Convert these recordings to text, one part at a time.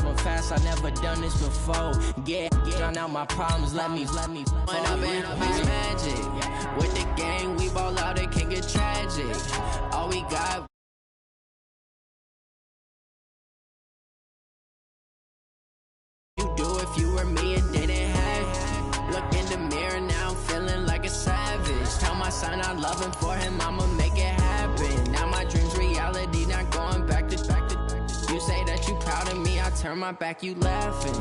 I'm fast, I never done this before. Drown out my problems, let me. When I've been magic. With the gang, we ball out, it can get tragic. All we got. You do if you were me and didn't have. Look in the mirror now, I'm feeling like a savage. Tell my son I love him, for him I'ma make it happen. Now my dreams reality, not going back to. You say that you proud of me, I turn my back, you laughing.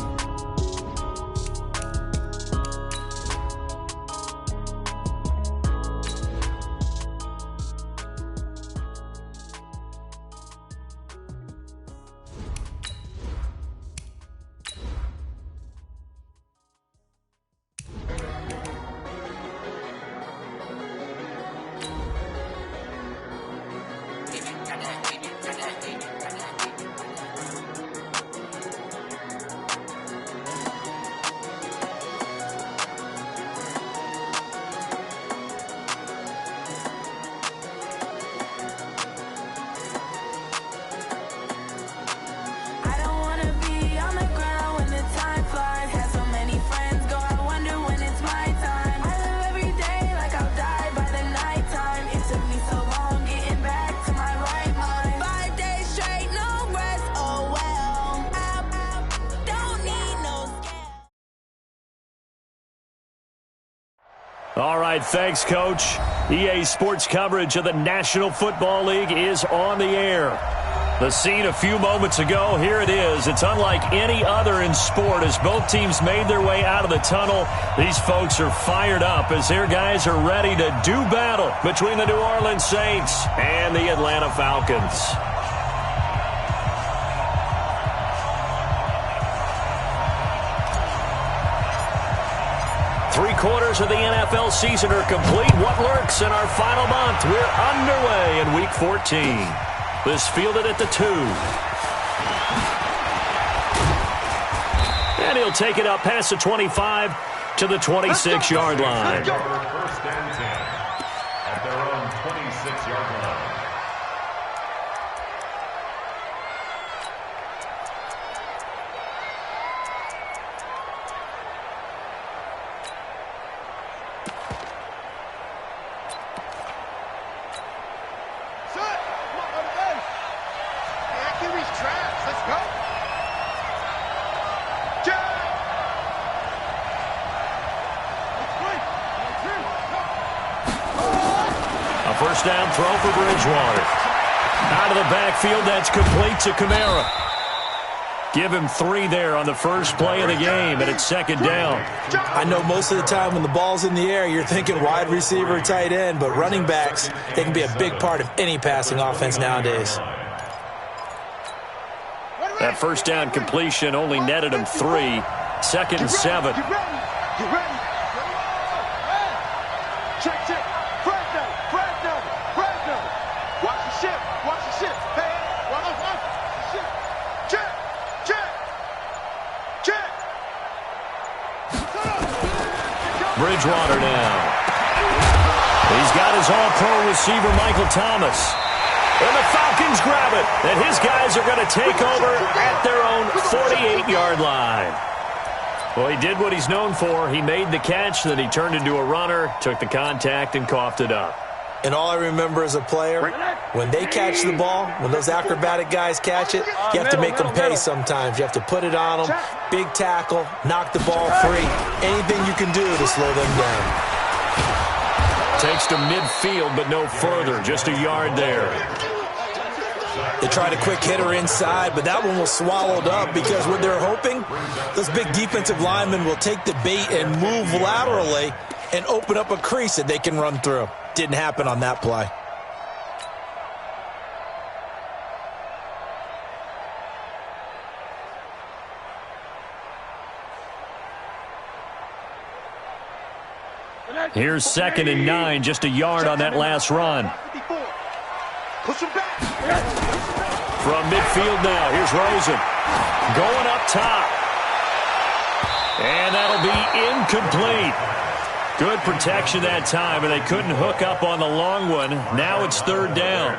All right, thanks, Coach. EA Sports coverage of the National Football League is on the air. The scene a few moments ago, here it is. It's unlike any other in sport as both teams made their way out of the tunnel. These folks are fired up as their guys are ready to do battle between the New Orleans Saints and the Atlanta Falcons. Three-quarters of the NFL season are complete. What lurks in our final month? We're underway in Week 14. This fielded at the 2. And he'll take it up past the 25 to the 26-yard line. First and 10 at their own 26-yard line. First down throw for Bridgewater. Out of the backfield, that's complete to Kamara. Give him 3 there on the first play of the game, and it's second down. I know most of the time when the ball's in the air, you're thinking wide receiver, tight end, but running backs, they can be a big part of any passing offense nowadays. That first down completion only netted him 3. Second and 7. Get ready. Check. Watch the ship. Hey, watch the ship. Check. Bridgewater now. He's got his all-pro receiver, Michael Thomas. And the Falcons grab it. And his guys are going to take over at their own 48-yard line. Well, he did what he's known for. He made the catch, then he turned into a runner, took the contact, and coughed it up. And all I remember as a player, when they catch the ball, when those acrobatic guys catch it, you have to make them pay sometimes. You have to put it on them, big tackle, knock the ball free, anything you can do to slow them down. Takes to midfield, but no further, just a yard there. They tried a quick hitter inside, but that one was swallowed up because what they're hoping, those big defensive linemen will take the bait and move laterally and open up a crease that they can run through. Didn't happen on that play. Here's second and 9, just a yard on that last run. From midfield now, here's Rosen. Going up top. And that'll be incomplete. Good protection that time, and they couldn't hook up on the long one. Now it's third down.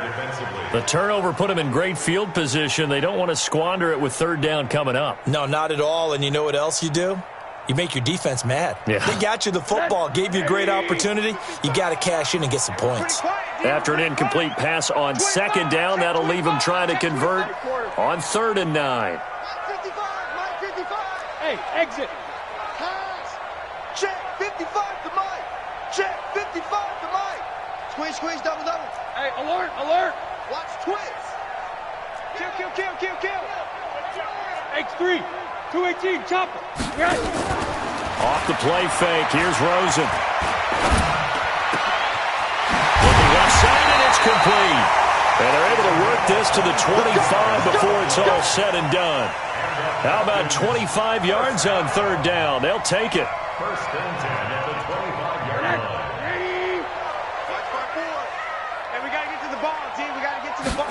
The turnover put them in great field position. They don't want to squander it with third down coming up. No, not at all. And you know what else you do? You make your defense mad. Yeah. They got you the football, gave you a great opportunity. You got to cash in and get some points. After an incomplete pass on second down, that'll leave them trying to convert on 3rd and 9. Hey, exit. Pass. Check 55 to Mike. Check 55 to Mike. Squeeze, double. Hey, alert. Watch twist. Kill. X3. 218, chopper. Right. Off the play fake. Here's Rosen. Looking outside, and it's complete. And they're able to work this to the 25 before it's all said and done. How about 25 yards on 3rd down? They'll take it. 1st and 10 at the 25-yard line. Ready. Watch my board. Hey, we got to get to the ball, team. We got to get to the ball.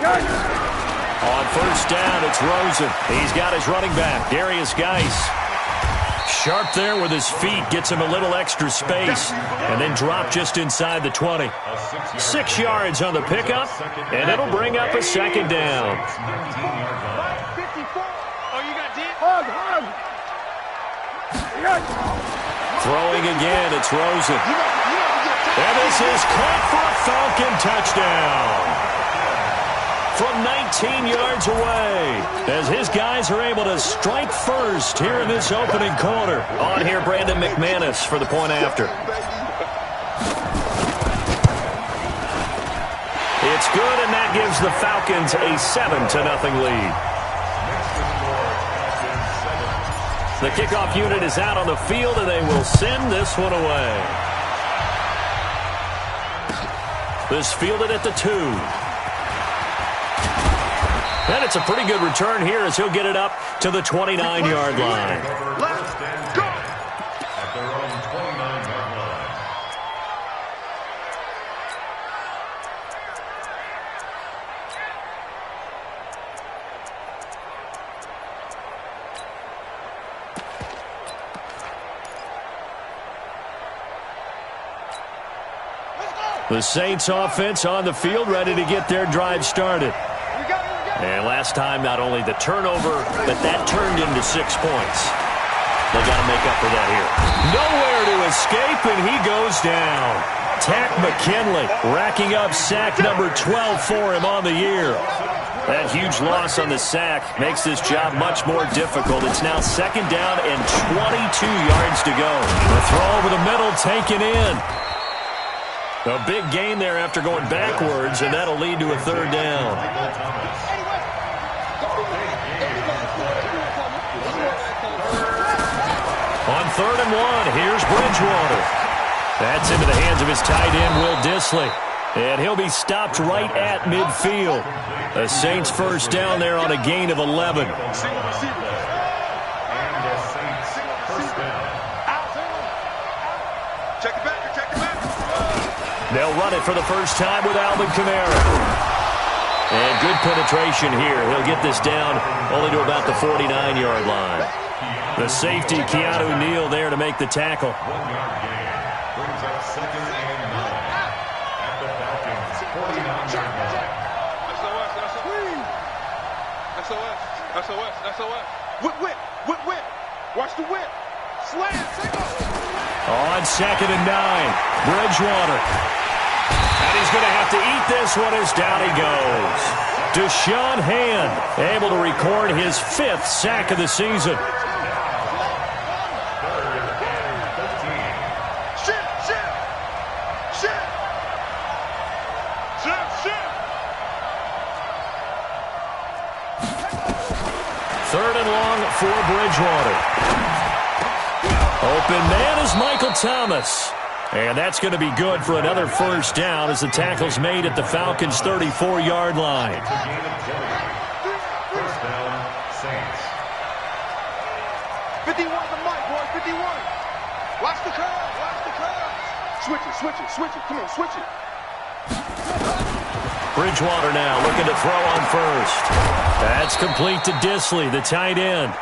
On 1st down, it's Rosen. He's got his running back, Darius Geis. Sharp there with his feet, gets him a little extra space, and then drop just inside the 20. 6 yards on the pickup, and it'll bring up a 2nd down. Throwing again, it's Rosen. And this is caught for a Falcon touchdown. From 19 yards away, as his guys are able to strike first here in this opening quarter. On here, Brandon McManus for the point after. It's good, and that gives the Falcons a 7-0 lead. The kickoff unit is out on the field, and they will send this one away. This fielded at the 2. And it's a pretty good return here as he'll get it up to the 29-yard line. Let's go! At their own 29-yard line. The Saints offense on the field, ready to get their drive started. And last time, not only the turnover, but that turned into 6 points. They got to make up for that here. Nowhere to escape, and he goes down. Tack McKinley racking up sack number 12 for him on the year. That huge loss on the sack makes this job much more difficult. It's now 2nd down and 22 yards to go. The throw over the middle taken in. A big gain there after going backwards, and that'll lead to a 3rd down. On 3rd and 1, here's Bridgewater. That's into the hands of his tight end, Will Dissly. And he'll be stopped right at midfield. The Saints first down there on a gain of 11. They'll run it for the first time with Alvin Kamara. And good penetration here. He'll get this down only to about the 49-yard line. The safety, Keanu Neal, there to make the tackle. 1-yard gain. Brings up 2nd and 9. At the Falcons' 49-yard line. SOS. Whip. Watch the whip. Slam. On 2nd and 9, Bridgewater. And he's going to have to eat this one as down he goes. Deshaun Hand able to record his 5th sack of the season. Third and long for Bridgewater. Open man is Michael Thomas. And that's going to be good for another first down as the tackle's made at the Falcons' 34-yard line. First down, Saints. 51 to Mike, boys, 51. Watch the curve. Switch it. Come on, switch it. Bridgewater now looking to throw on first. That's complete to Dissly, the tight end.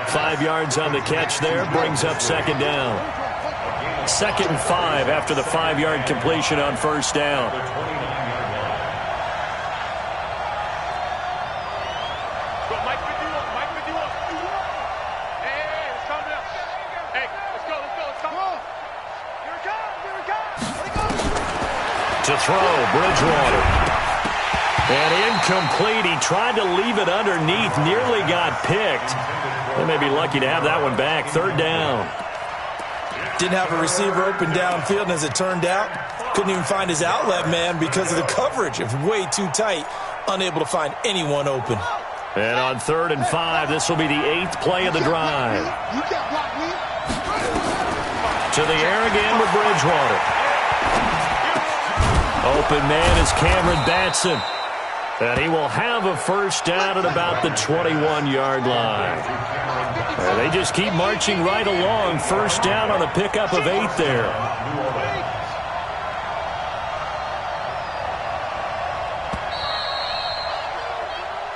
5 yards on the catch there, brings up 2nd down. 2nd and 5 after the 5-yard completion on first down. To throw, Bridgewater. And incomplete. He tried to leave it underneath, nearly got picked. They may be lucky to have that one back. 3rd down. Didn't have a receiver open downfield, and as it turned out, couldn't even find his outlet man because of the coverage. It was way too tight, unable to find anyone open. And on 3rd and 5, this will be the 8th play of the drive. To the air again with Bridgewater. Open man is Cameron Batson. And he will have a first down at about the 21-yard line. And they just keep marching right along. First down on a pickup of 8 there.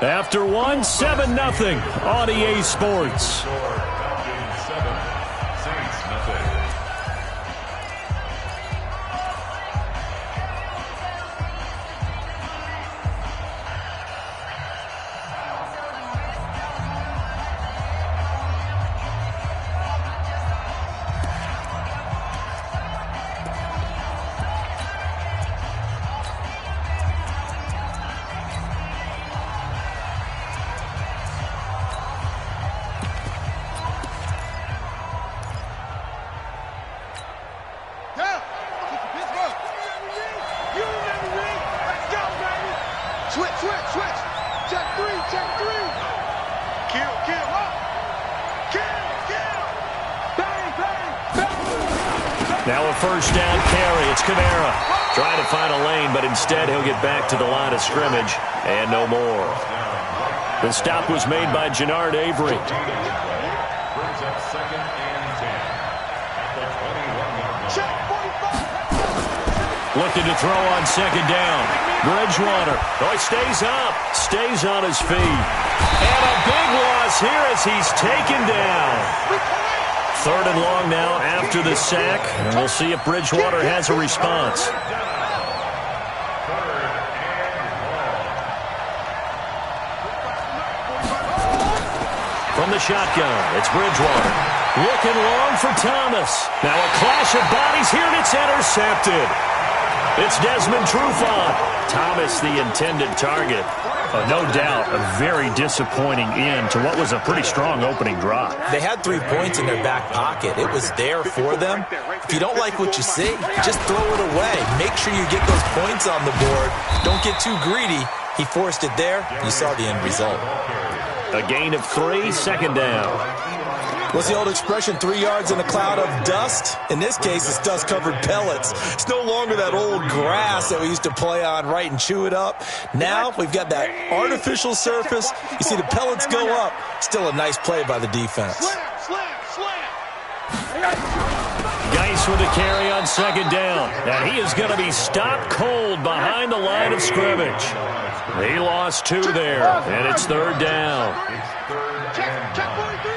After one, 7-0 on EA Sports. Now a first down carry. It's Kamara. Trying to find a lane, but instead he'll get back to the line of scrimmage and no more. The stop was made by Jannard Avery. Brings up 2nd and 10 at the 21-yard line. Looking to throw on 2nd down. Bridgewater. Oh, he stays up. Stays on his feet. And a big loss here as he's taken down. 3rd and long now after the sack. And we'll see if Bridgewater has a response. From the shotgun, it's Bridgewater. Looking long for Thomas. Now a clash of bodies here, and it's intercepted. It's Desmond Trufant. Thomas, the intended target. No doubt, a very disappointing end to what was a pretty strong opening drive. They had 3 points in their back pocket. It was there for them. If you don't like what you see, just throw it away. Make sure you get those points on the board. Don't get too greedy. He forced it there. You saw the end result. A gain of 3, 2nd down. What's the old expression, 3 yards in a cloud of dust? In this case, it's dust-covered pellets. It's no longer that old grass that we used to play on, right, and chew it up. Now we've got that artificial surface. You see the pellets go up. Still a nice play by the defense. Geis with a carry on 2nd down. And he is going to be stopped cold behind the line of scrimmage. He lost 2 there, and it's 3rd down. Check 43.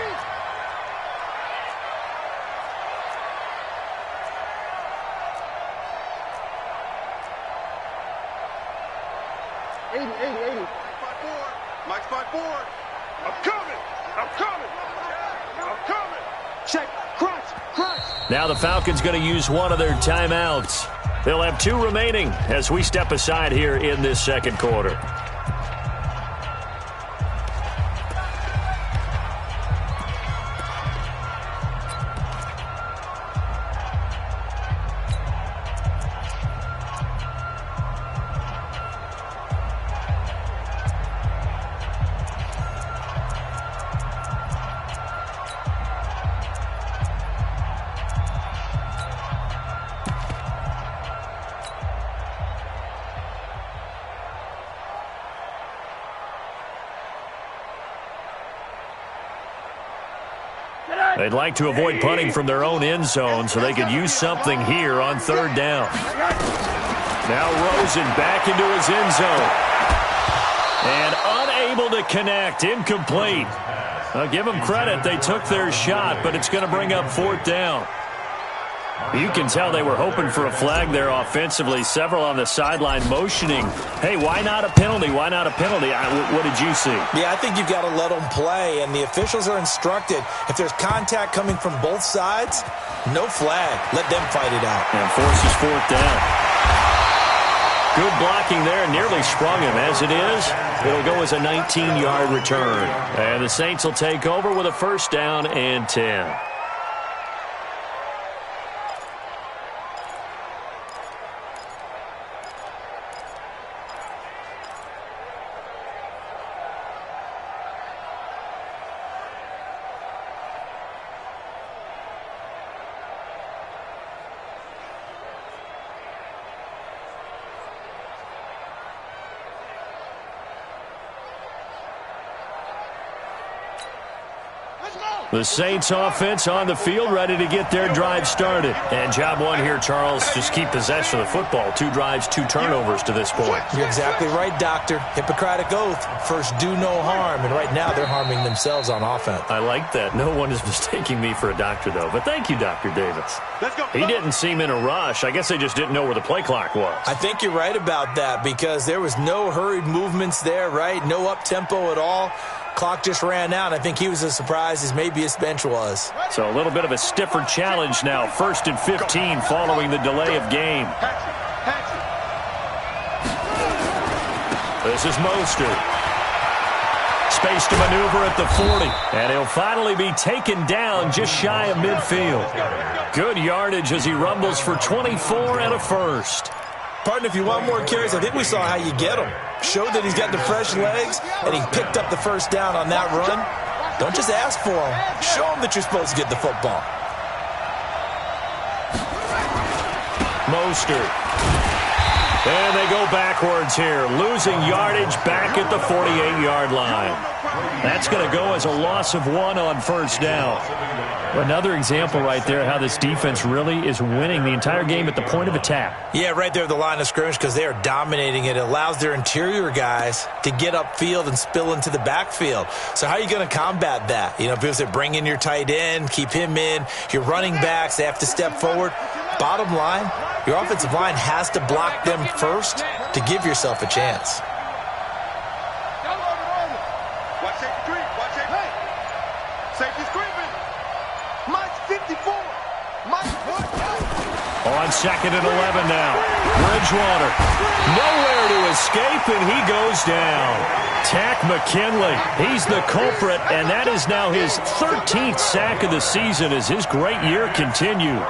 80. Mike's by 4. I'm coming. Check. Crunch. Now the Falcons going to use one of their timeouts. They'll have 2 remaining as we step aside here in this 2nd quarter. They'd like to avoid punting from their own end zone so they could use something here on 3rd down. Now Rosen back into his end zone. And unable to connect. Incomplete. I'll give them credit. They took their shot, but it's going to bring up 4th down. You can tell they were hoping for a flag there offensively. Several on the sideline motioning, hey, why not a penalty? Why not a penalty? What did you see? Yeah, I think you've got to let them play, and the officials are instructed. If there's contact coming from both sides, no flag. Let them fight it out. And forces fourth down. Good blocking there, nearly sprung him. As it is, it'll go as a 19-yard return. And the Saints will take over with a first down and 10. The Saints offense on the field, ready to get their drive started. And job one here, Charles, just keep possession of the football. 2 drives, 2 turnovers to this point. You're exactly right, Doctor. Hippocratic oath. First, do no harm. And right now, they're harming themselves on offense. I like that. No one is mistaking me for a doctor, though. But thank you, Dr. Davis. Let's go. He didn't seem in a rush. I guess they just didn't know where the play clock was. I think you're right about that because there was no hurried movements there, right? No up-tempo at all. Clock just ran out. I think he was as surprised as maybe his bench was. So a little bit of a stiffer challenge now. 1st and 15 following the delay of game. This is Mostert. Space to maneuver at the 40. And he'll finally be taken down just shy of midfield. Good yardage as he rumbles for 24 and a first. Partner, if you want more carries, I think we saw how you get him. Showed that he's got the fresh legs, and he picked up the first down on that run. Don't just ask for him. Show him that you're supposed to get the football. Mostert. And they go backwards here, losing yardage back at the 48-yard line. That's going to go as a loss of 1 on first down. Another example right there how this defense really is winning the entire game at the point of attack. Yeah, right there at the line of scrimmage because they are dominating it. It allows their interior guys to get upfield and spill into the backfield. So how are you going to combat that? You know, if they bring in your tight end, keep him in, your running backs, they have to step forward. Bottom line, your offensive line has to block them first to give yourself a chance. On 2nd and 11 now. Bridgewater. Nowhere to escape, and he goes down. Tack McKinley. He's the culprit, and that is now his 13th sack of the season as his great year continues.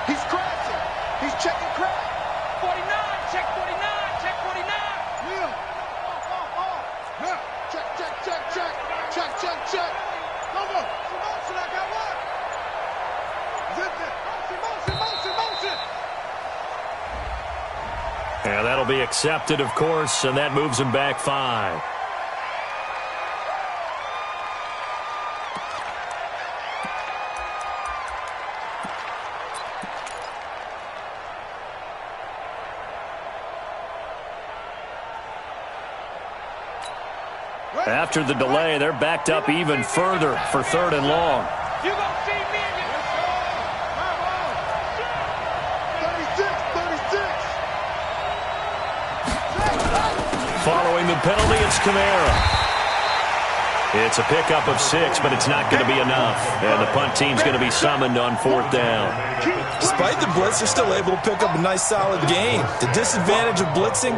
He's crashing. He's checking crack. 49. Check 49. Check 49. Yeah. Check, check, check, check. Check, check, check. Go, go. Motion, I got one. Motion. And that'll be accepted, of course, and that moves him back 5. After the delay, they're backed up even further for 3rd and long. You gonna see me again? 36. Following the penalty, it's Kamara. It's a pickup of 6, but it's not going to be enough. And the punt team's going to be summoned on 4th down. Despite the blitz, they're still able to pick up a nice, solid gain. The disadvantage of blitzing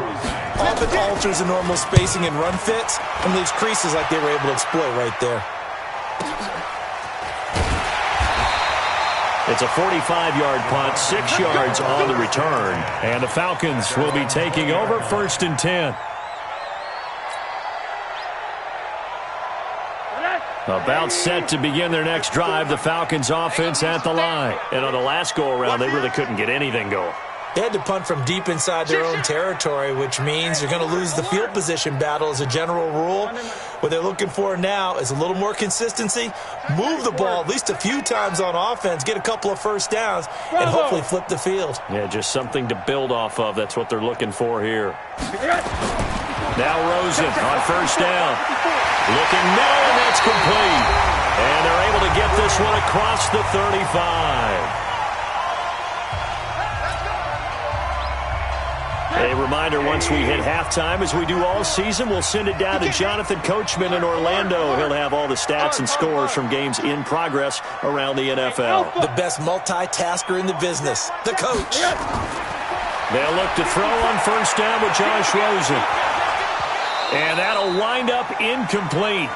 often alters the normal spacing and run fits and leaves creases like they were able to exploit right there. It's a 45-yard punt, 6 yards on the return. And the Falcons will be taking over 1st and 10. About set to begin their next drive, the Falcons offense at the line. And on the last go-around, they really couldn't get anything going. They had to punt from deep inside their own territory, which means they're going to lose the field position battle as a general rule. What they're looking for now is a little more consistency, move the ball at least a few times on offense, get a couple of first downs, and hopefully flip the field. Yeah, just something to build off of. That's what they're looking for here. Now Rosen on first down. Looking middle, and that's complete. And they're able to get this one across the 35. A reminder, once we hit halftime, as we do all season, we'll send it down to Jonathan Coachman in Orlando. He'll have all the stats and scores from games in progress around the NFL. The best multitasker in the business, the coach. They'll look to throw on first down with Josh Rosen. And that'll wind up incomplete.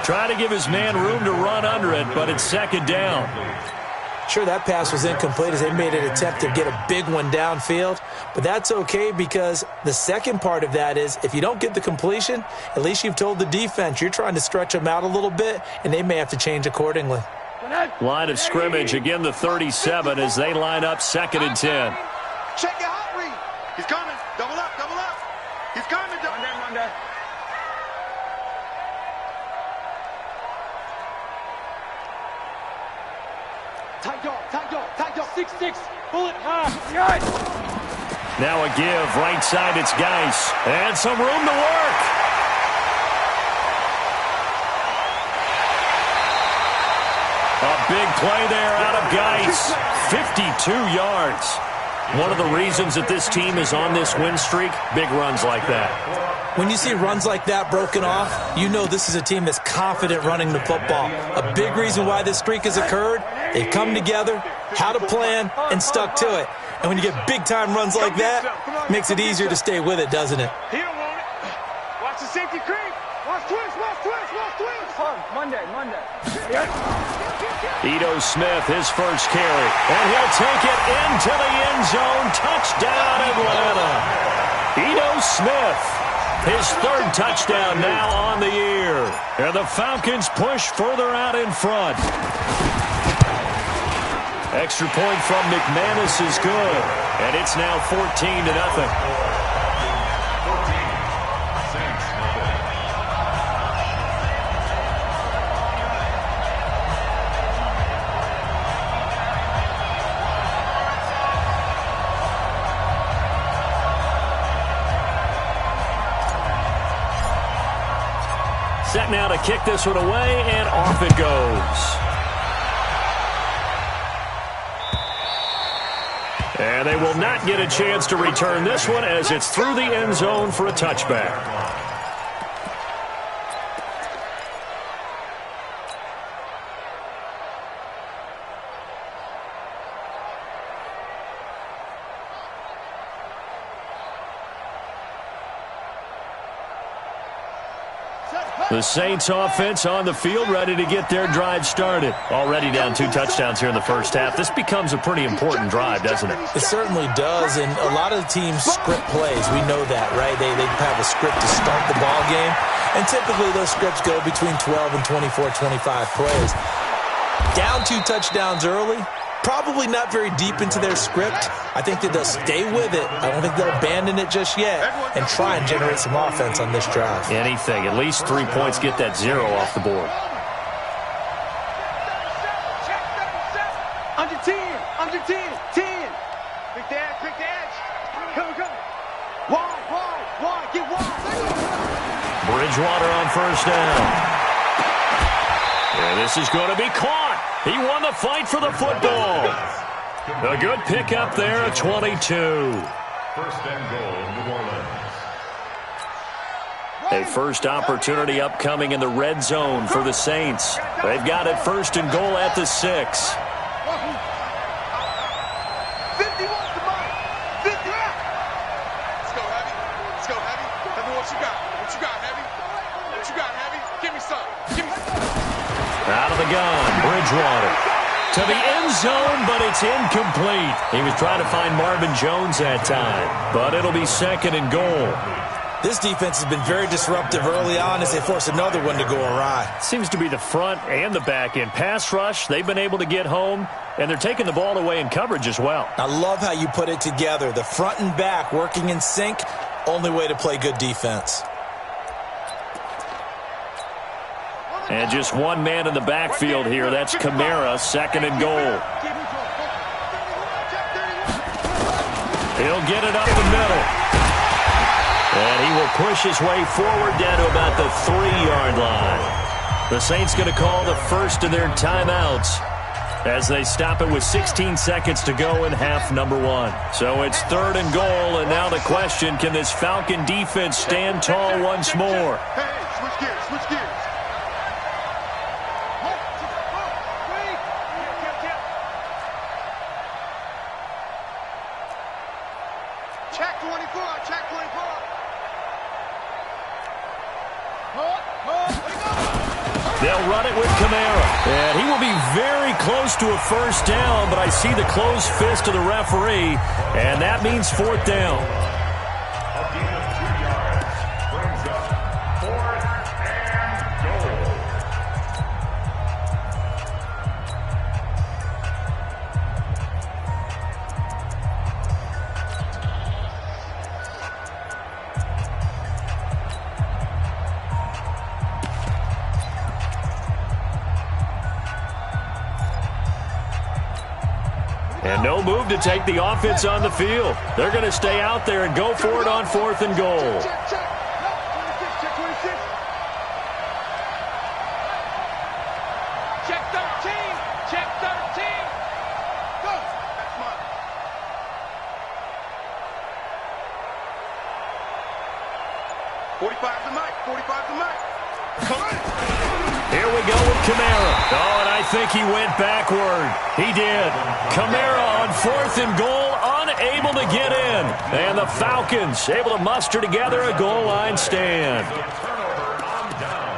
Try to give his man room to run under it, but it's second down. Sure, that pass was incomplete as they made an attempt to get a big one downfield, but that's okay because the second part of that is if you don't get the completion, at least you've told the defense you're trying to stretch them out a little bit, and they may have to change accordingly. Line of scrimmage, again the 37 as they line up 2nd and 10. Check your hot read. He's coming. Double up, double up. He's coming. Monday. Tight dog, 6'6", bullet high, yes! Now a give, right side, it's Geis. And some room to work. A big play there out of Geis. 52 yards. One of the reasons that this team is on this win streak, big runs like that. When you see runs like that broken off, you know this is a team that's confident running the football. A big reason why this streak has occurred, they've come together, had a plan, and stuck to it. And when you get big-time runs like that, it makes it easier to stay with it, doesn't it? He don't want it. Watch the safety creep. Watch twist. Monday. Ito Smith, his first carry. And he'll take it into the end zone. Touchdown, Atlanta. Ito Smith, his 3rd touchdown now on the year. And the Falcons push further out in front. Extra point from McManus is good. And it's now 14-0. Set now to kick this one away, and off it goes. And they will not get a chance to return this one as it's through the end zone for a touchback. The Saints offense on the field, ready to get their drive started. Already down 2 touchdowns here in the first half. This becomes a pretty important drive, doesn't it? It certainly does, and a lot of the teams script plays. We know that, right? They have a script to start the ball game, and typically those scripts go between 12 and 24, 25 plays. Down 2 touchdowns early, probably not very deep into their script. I think that they'll stay with it. I don't think they'll abandon it just yet and try and generate some offense on this drive. Anything. At least 3 points, get that 0 off the board. Under 10. Quick edge. Come. Wide, get wide. Bridgewater on first down. And this is going to be caught. He won the fight for the football. A good pickup there at 22. First and goal, New Orleans. A first opportunity upcoming in the red zone for the Saints. They've got it 1st and goal at the 6. 50 wants the money. 50 out. Let's go, Heavy. Tell me what you got, Heavy? Give me some. Out of the gun, Bridgewater. To the end zone, but it's incomplete. He was trying to find Marvin Jones that time, but it'll be 2nd and goal. This defense has been very disruptive early on as they force another one to go awry. Seems to be the front and the back end. Pass rush, they've been able to get home, and they're taking the ball away in coverage as well. I love how you put it together. The front and back working in sync, only way to play good defense. And just one man in the backfield here. That's Kamara, 2nd and goal. He'll get it up the middle. And he will push his way forward down to about the 3-yard line. The Saints going to call the first of their timeouts as they stop it with 16 seconds to go in half number one. So it's 3rd and goal, and now the question, can this Falcon defense stand tall once more? Hey, switch gears, switch gears. Check 24, check 24. They'll run it with Kamara. And he will be very close to a first down, but I see the closed fist of the referee, and that means 4th down. A gain of 2 yards brings up 4th and goal. And no move to take the offense on the field. They're going to stay out there and go for it on 4th and goal. Check, check. Check 26. Check 13. Check 13. Go. That's mine. .45 to Mike. 45 to Mike. Come on. Here we go with Kamara. Oh, and I think he went backward. He did. Kamara on 4th and goal, unable to get in. And the Falcons able to muster together a goal line stand. Turnover on down.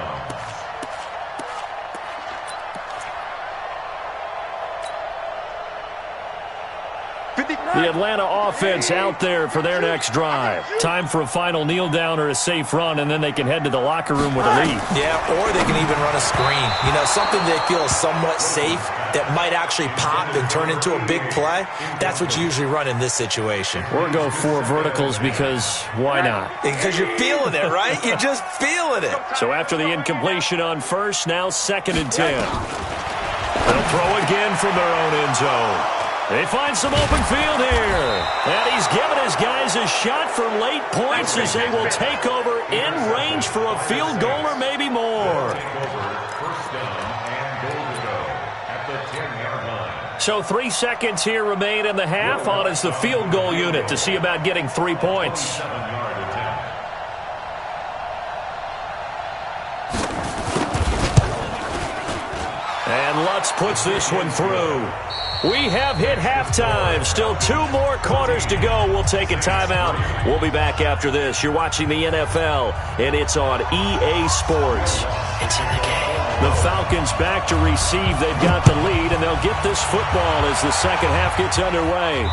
The Atlanta offense out there for their next drive. Time for a final kneel down or a safe run, and then they can head to the locker room with a lead. Yeah, or they can even run a screen. You know, something they feel is somewhat safe that might actually pop and turn into a big play. That's what you usually run in this situation. Or go 4 verticals because why not? Because you're feeling it, right? You're just feeling it. So after the incompletion on first, now 2nd and 10. They'll throw again from their own end zone. They find some open field here. And he's given his guys a shot for late points as they will take over in range for a field goal or maybe more. First down and goal to go at the 10-yard line. So 3 seconds here remain in the half. On is the field goal unit to see about getting 3 points. 7-yard attempt. And Lutz puts this one through. We have hit halftime. Still 2 more quarters to go. We'll take a timeout. We'll be back after this. You're watching the NFL, and it's on EA Sports. It's in the game. The Falcons back to receive. They've got the lead, and they'll get this football as the second half gets underway.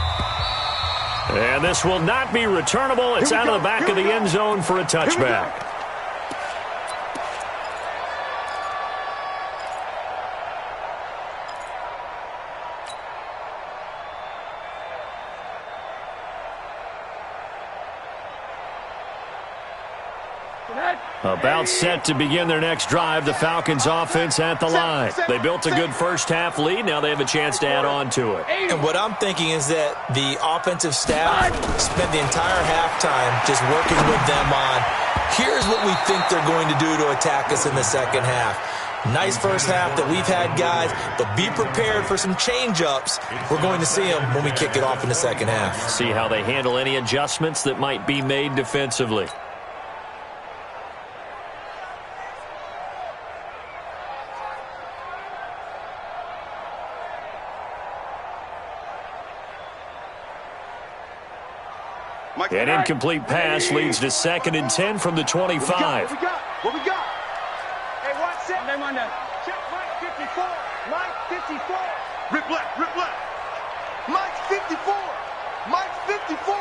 And this will not be returnable. It's out of the back of the end zone for a touchback. About set to begin their next drive, the Falcons offense at the line. They built a good first half lead. Now they have a chance to add on to it. And what I'm thinking is that the offensive staff spent the entire halftime just working with them on, here's what we think they're going to do to attack us in the second half. Nice first half that we've had, guys, but be prepared for some change-ups. We're going to see them when we kick it off in the second half. See how they handle any adjustments that might be made defensively. An incomplete pass leads to 2nd and 10 from the 25. What we got? Hey, watch set. Check Mike 54. Mike 54. Rip left, rip left. Mike 54. Mike 54.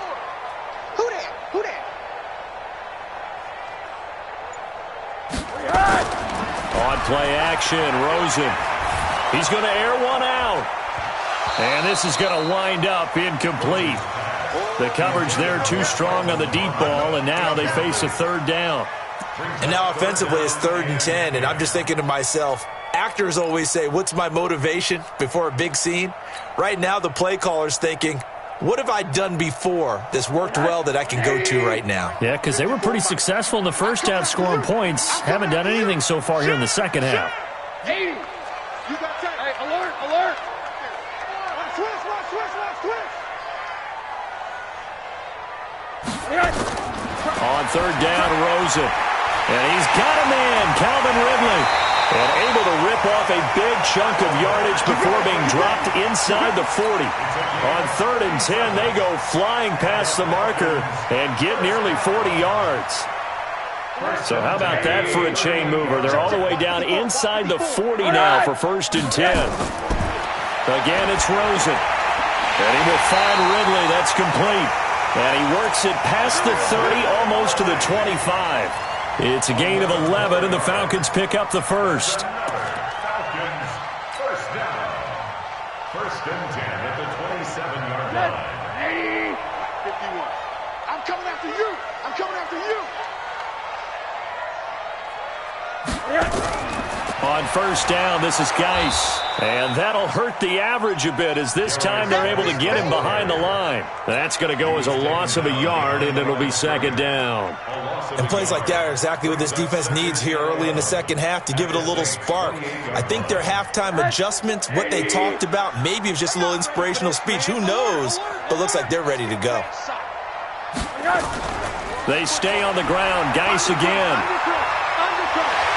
Who that? Who that? On play action, Rosen. He's going to air one out. And this is going to wind up incomplete. The coverage there too strong on the deep ball, and now they face a 3rd down. And now offensively it's 3rd and 10, and I'm just thinking to myself, actors always say, what's my motivation before a big scene? Right now the play caller's thinking, What have I done before that's worked well that I can go to right now? Yeah, because they were pretty successful in the first half scoring points. Haven't done anything so far here in the second half. 80. You got that. Hey, alert, alert. Twist. On third down, Rosen. And he's got a man, Calvin Ridley. And able to rip off a big chunk of yardage before being dropped inside the 40. On 3rd and 10, they go flying past the marker and get nearly 40 yards. So how about that for a chain mover? They're all the way down inside the 40 now for 1st and 10. Again, it's Rosen. And he will find Ridley. That's complete. And he works it past the 30, almost to the 25. It's a gain of 11, and the Falcons pick up the first. Falcons, first down. 1st and 10 at the 27-yard line. 51. I'm coming after you. I'm coming after you. On 1st down, this is Geis. And that'll hurt the average a bit as this time they're able to get him behind the line. That's going to go as a loss of a yard, and it'll be 2nd down. And plays like that are exactly what this defense needs here early in the second half to give it a little spark. I think their halftime adjustments, what they talked about, maybe it was just a little inspirational speech. Who knows? But looks like they're ready to go. They stay on the ground. Geis again.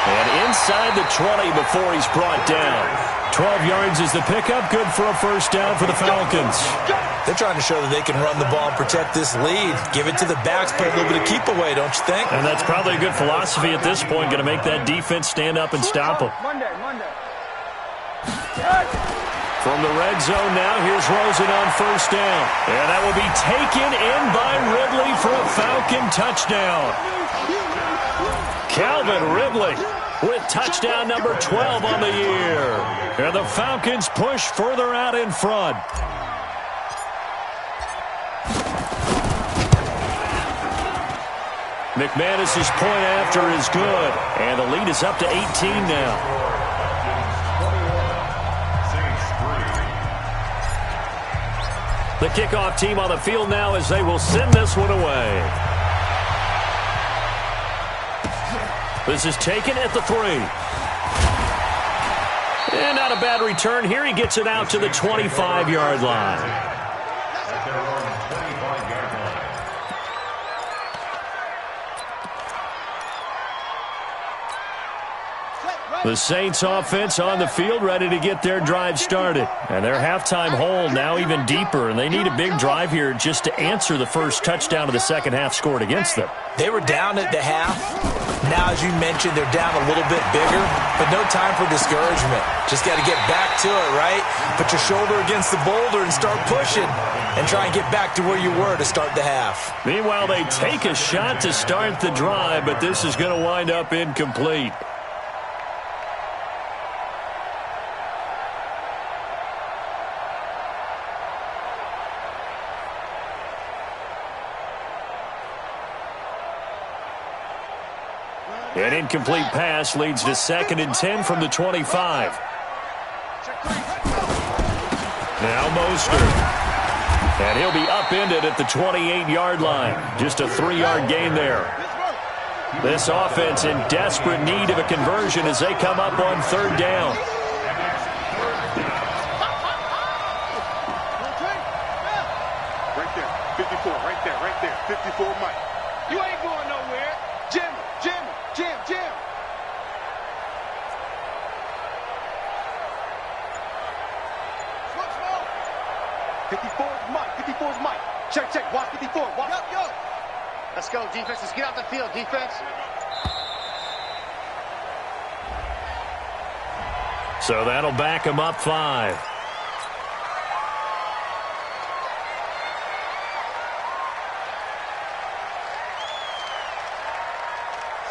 And inside the 20 before he's brought down. 12 yards is the pickup. Good for a 1st down for the Falcons. They're trying to show that they can run the ball and protect this lead. Give it to the backs, play a little bit of keep away, don't you think? And that's probably a good philosophy at this point. Going to make that defense stand up and stop them. Monday. From the red zone now, here's Rosen on 1st down. And that will be taken in by Ridley for a Falcon touchdown. Calvin Ridley with touchdown number 12 on the year. And the Falcons push further out in front. McManus's point after is good. And the lead is up to 18 now. The kickoff team on the field now as they will send this one away. This is taken at the 3. And not a bad return here. He gets it out to the 25-yard line. The Saints offense on the field ready to get their drive started. And their halftime hole now even deeper. And they need a big drive here just to answer the first touchdown of the second half scored against them. They were down at the half. Now, as you mentioned, they're down a little bit bigger. But no time for discouragement. Just got to get back to it, right? Put your shoulder against the boulder and start pushing. And try and get back to where you were to start the half. Meanwhile, they take a shot to start the drive. But this is going to wind up incomplete. An incomplete pass leads to 2nd and 10 from the 25. Now Mostert. And he'll be upended at the 28-yard line. Just a 3-yard gain there. This offense in desperate need of a conversion as they come up on 3rd down. Right there. 54. Right there. 54 Mike. You ain't going nowhere. Jim. 54's Mike. Check. Watch 54. Watch. Yo. Let's go, defense. Let's get out the field, defense. So that'll back him up 5.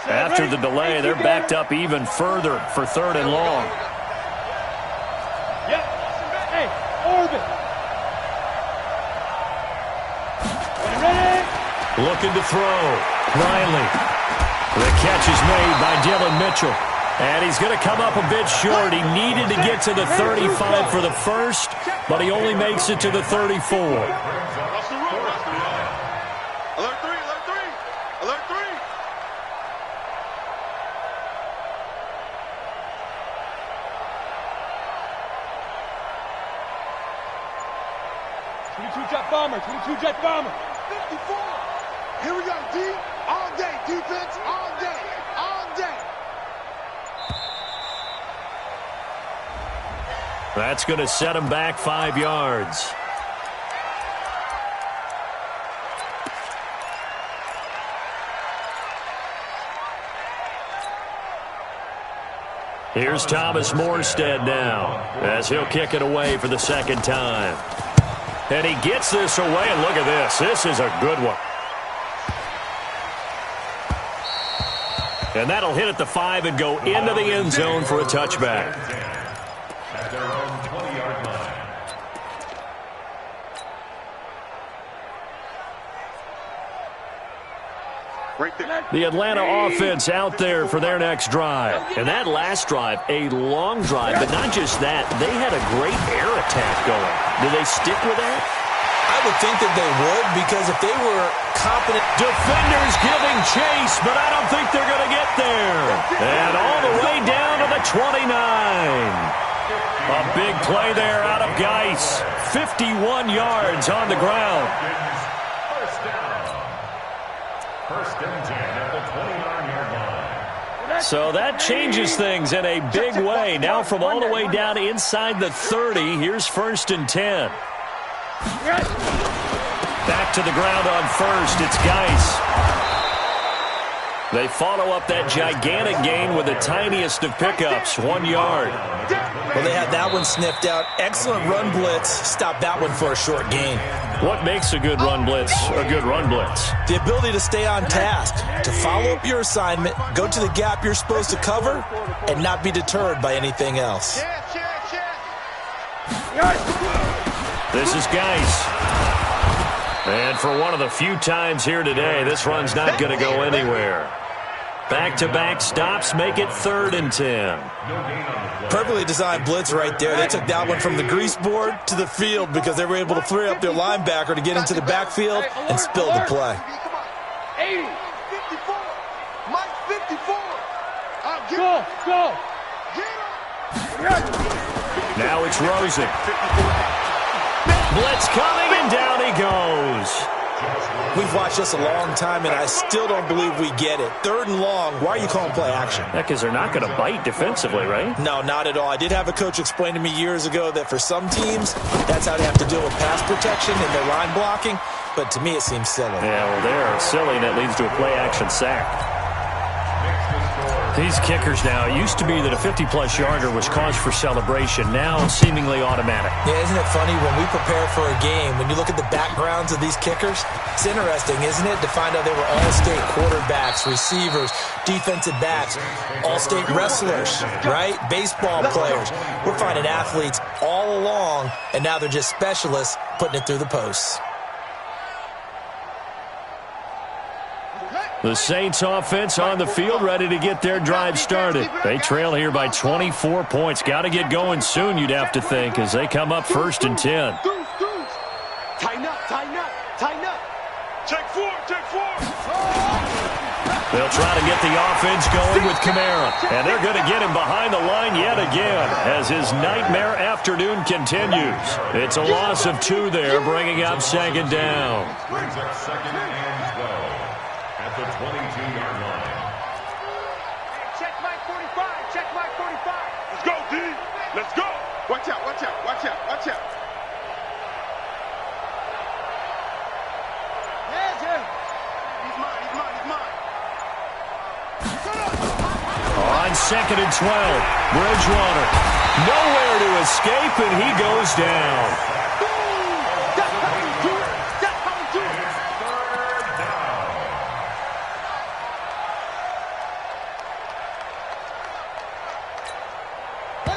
After the delay, they're backed up even further for 3rd and long. Yep. Hey, orbit. Looking to throw. Riley. The catch is made by Dylan Mitchell. And he's going to come up a bit short. He needed to get to the 35 for the first, but he only makes it to the 34. Alert 3, alert 3, alert 3. 22-jet bomber, 22-jet bomber. 54. Here we go, D. All day, defense, all day, all day. That's going to set him back 5 yards. Here's Thomas Morstead now as he'll kick it away for the second time. And he gets this away, and look at this. This is a good one. And that'll hit at the 5 and go into the end zone for a touchback. At their own 20-yard line. Right there. The Atlanta offense out there for their next drive. And that last drive, a long drive, but not just that. They had a great air attack going. Do they stick with that? I would think that they would, because if they were competent. Defenders giving chase, but I don't think they're going to get there. And all the way down to the 29. A big play there out of Geis. 51 yards on the ground. First down. First and 10 at the 29-yard line. So that changes things in a big way. Now from all the way down inside the 30, here's first and 10. Back to the ground on first. It's Geis. They follow up that gigantic gain with the tiniest of pickups, 1 yard. Well, they had that one sniffed out. Excellent run blitz. Stop that one for a short gain. What makes a good run blitz a good run blitz? The ability to stay on task, to follow up your assignment, go to the gap you're supposed to cover, and not be deterred by anything else. This is Geis. And for one of the few times here today, this run's not going to go anywhere. Back-to-back stops make it 3rd and 10. Perfectly designed blitz right there. They took that one from the grease board to the field because they were able to free up their linebacker to get into the backfield and spill the play. 80, 54, Mike 54. Go. Now it's Rosen. Blitz coming, and down he goes. We've watched this a long time, and I still don't believe we get it. 3rd and long, why are you calling play action? Yeah, because they're not going to bite defensively, right? No, not at all. I did have a coach explain to me years ago that for some teams, that's how they have to deal with pass protection and their line blocking, but to me it seems silly. Yeah, well, they're silly, and that leads to a play-action sack. These kickers now, it used to be that a 50-plus yarder was cause for celebration. Now seemingly automatic. Yeah, isn't it funny when we prepare for a game, when you look at the backgrounds of these kickers, it's interesting, isn't it, to find out they were all-state quarterbacks, receivers, defensive backs, all-state wrestlers, right? Baseball players. We're finding athletes all along, and now they're just specialists putting it through the posts. The Saints offense on the field, ready to get their drive started. They trail here by 24 points. Got to get going soon, you'd have to think, as they come up 1st and 10. Tighten up. Check 4. They'll try to get the offense going with Kamara. And they're going to get him behind the line yet again as his nightmare afternoon continues. It's a loss of 2 there, bringing up 2nd down. Brings up 2nd and 12. At the 22-yard line. Check Mike 45. Let's go, D. Let's go. Watch out. He's mine. On 2nd and 12, Bridgewater. Nowhere to escape, and he goes down.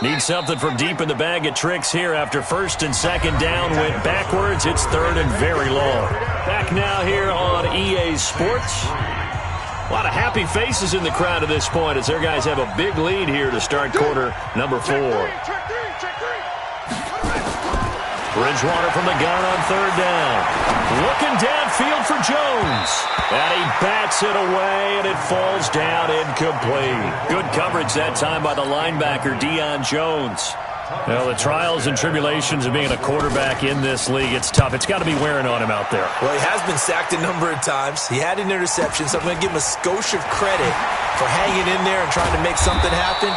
Need something from deep in the bag of tricks here after 1st and 2nd down went backwards. It's 3rd and very long. Back now here on EA Sports. A lot of happy faces in the crowd at this point as their guys have a big lead here to start quarter number 4. Bridgewater from the gun on third down. Looking downfield for Jones. And he bats it away, and it falls down incomplete. Good coverage that time by the linebacker, Deion Jones. Well, the trials and tribulations of being a quarterback in this league, it's tough. It's got to be wearing on him out there. Well, he has been sacked a number of times. He had an interception, so I'm going to give him a skosh of credit for hanging in there and trying to make something happen,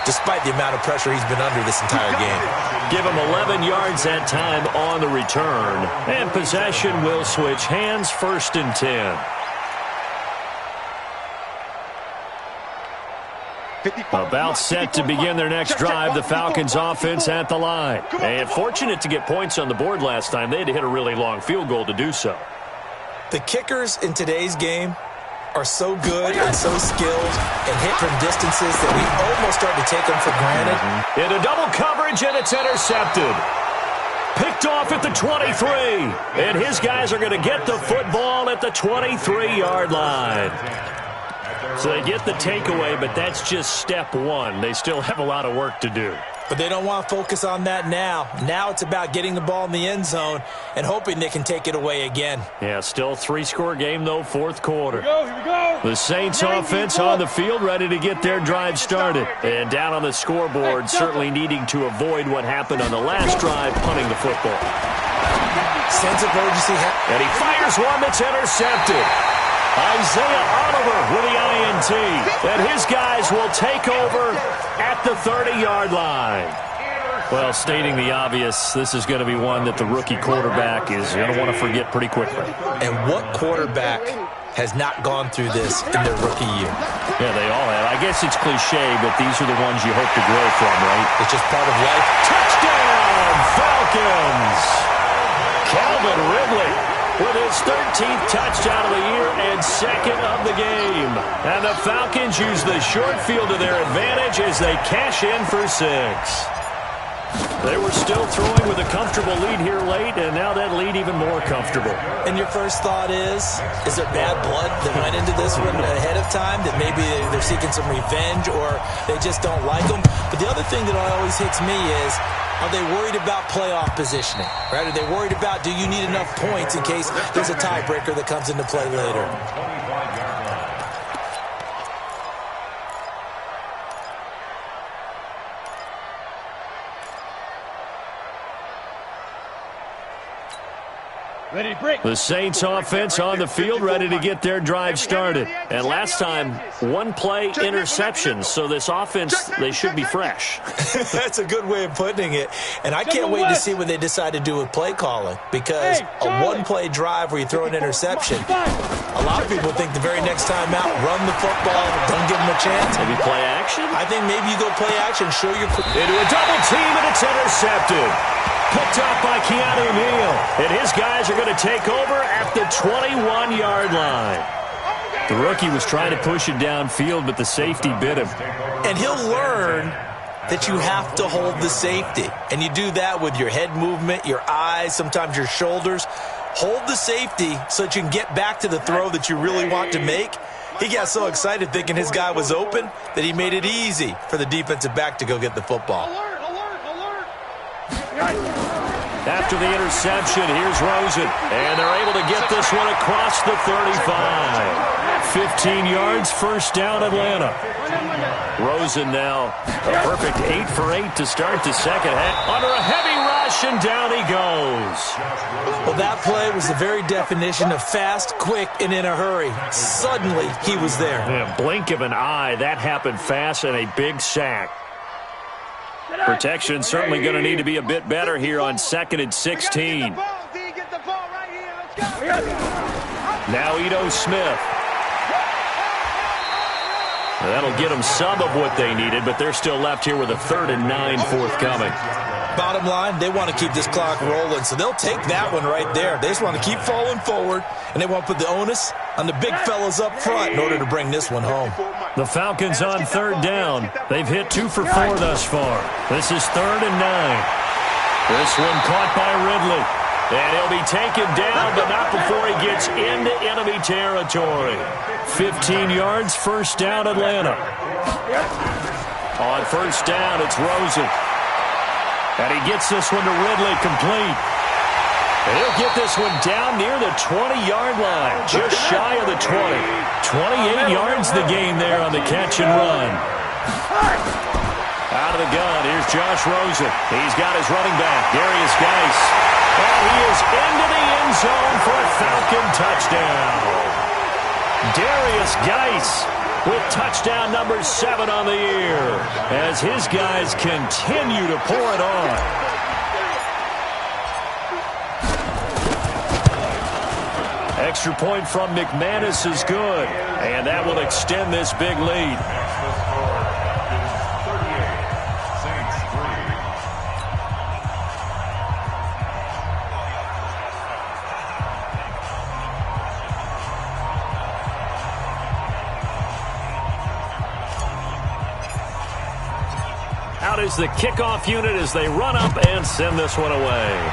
despite the amount of pressure he's been under this entire game. Give him 11 yards that time on the return. And possession will switch hands, 1st and 10. About set to begin their next drive, the Falcons offense at the line. And fortunate to get points on the board last time. They had to hit a really long field goal to do so. The kickers in today's game are so good and so skilled and hit from distances that we almost start to take them for granted. Into double coverage, and it's intercepted. Picked off at the 23. And his guys are going to get the football at the 23-yard line. So they get the takeaway, but that's just step one. They still have a lot of work to do. But they don't want to focus on that now. Now it's about getting the ball in the end zone and hoping they can take it away again. Yeah, still 3-score game, though, 4th quarter. Here we go. The Saints offense on the field, ready to get their drive started. And down on the scoreboard, certainly needing to avoid what happened on the last drive, punting the football. Sense of urgency. And he fires one that's intercepted. Isaiah Oliver with the INT. And his guys will take over at the 30-yard line. Well, stating the obvious, this is going to be one that the rookie quarterback is going to want to forget pretty quickly. And what quarterback has not gone through this in their rookie year? Yeah, they all have. I guess it's cliche, but these are the ones you hope to grow from, right? It's just part of life. Touchdown, Falcons! Calvin Ridley with his 13th touchdown of the year and 2nd of the game. And the Falcons use the short field to their advantage as they cash in for 6. They were still throwing with a comfortable lead here late, and now that lead even more comfortable. And your first thought is there bad blood that went into this one ahead of time, that maybe they're seeking some revenge or they just don't like them? But the other thing that always hits me is, are they worried about playoff positioning? Right? Are they worried about, do you need enough points in case there's a tiebreaker that comes into play later? The Saints offense on the field, ready to get their drive started. And last time, 1-play interception. So this offense, they should be fresh. That's a good way of putting it. And I can't wait to see what they decide to do with play calling. Because a 1-play drive where you throw an interception, a lot of people think the very next time out, run the football, don't give them a chance. Maybe play action? I think maybe you go play action, show your... Into a double team, and it's intercepted. Picked off by Keanu Neal. And his guys are going to take over at the 21-yard line. The rookie was trying to push it downfield, but the safety bit him. And he'll learn that you have to hold the safety. And you do that with your head movement, your eyes, sometimes your shoulders. Hold the safety so that you can get back to the throw that you really want to make. He got so excited thinking his guy was open that he made it easy for the defensive back to go get the football. After the interception, here's Rosen. And they're able to get this one across the 35. 15 yards, first down, Atlanta. Rosen now a perfect 8 for 8 to start the second half. Under a heavy rush, and down he goes. Well, that play was the very definition of fast, quick, and in a hurry. Suddenly, he was there. Yeah, blink of an eye, that happened fast, and a big sack. Protection certainly going to need to be a bit better here on 2nd and 16. Now Ito Smith. That'll get them some of what they needed, but they're still left here with a 3rd and 9 forthcoming. Bottom line, they want to keep this clock rolling, so they'll take that one right there. They just want to keep falling forward, and they want to put the onus on the big fellas up front in order to bring this one home. The Falcons on 3rd down. They've hit 2 for 4 thus far. This is 3rd and 9. This one caught by Ridley. And he'll be taken down, but not before he gets into enemy territory. 15 yards, first down, Atlanta. On first down, it's Rosen. And he gets this one to Ridley, complete. And he'll get this one down near the 20-yard line, just shy of the 20. 28 yards the gain there on the catch and run. Out of the gun, here's Josh Rosen. He's got his running back, Darius Geis. And he is into the end zone for a Falcon touchdown. Darius Geis with touchdown number 7 on the year as his guys continue to pour it on. Extra point from McManus is good, and that will extend this big lead. Out is the kickoff unit as they run up and send this one away.